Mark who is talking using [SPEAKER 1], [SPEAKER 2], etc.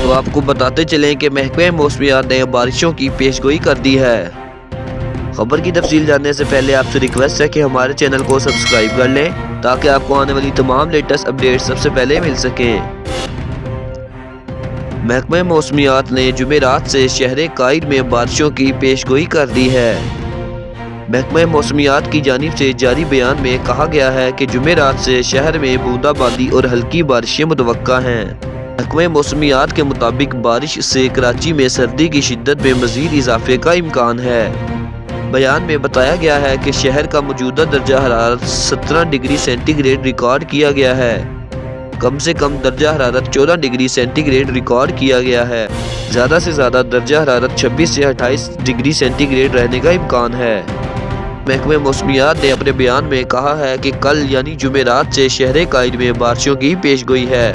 [SPEAKER 1] تو آپ کو بتاتے چلیں کہ محکمہ موسمیات نے بارشوں کی پیشگوئی کر دی ہے۔ خبر کی تفصیل جاننے سے پہلے آپ سے ریکویسٹ ہے کہ ہمارے چینل کو سبسکرائب کر لیں تاکہ آپ کو آنے والی تمام لیٹسٹ اپڈیٹ سب سے پہلے مل سکیں۔ محکمہ موسمیات نے جمعرات سے شہر قائد میں بارشوں کی پیشگوئی کر دی ہے۔ محکمہ موسمیات کی جانب سے جاری بیان میں کہا گیا ہے کہ جمعرات سے شہر میں بوندا باندی اور ہلکی بارشیں متوقع ہیں۔ محکمہ موسمیات کے مطابق بارش سے کراچی میں سردی کی شدت میں مزید اضافے کا امکان ہے۔ بیان میں بتایا گیا ہے کہ شہر کا موجودہ درجہ حرارت 17 ڈگری سینٹی گریڈ ریکارڈ کیا گیا ہے۔ کم سے کم درجہ حرارت 14 ڈگری سینٹی گریڈ ریکارڈ کیا گیا ہے۔ زیادہ سے زیادہ درجہ حرارت 26 سے 28 ڈگری سینٹی گریڈ رہنے کا امکان ہے۔ محکمہ موسمیات نے اپنے بیان میں کہا ہے کہ کل یعنی جمعرات سے شہر قائد میں بارشوں کی پیشگوئی ہے۔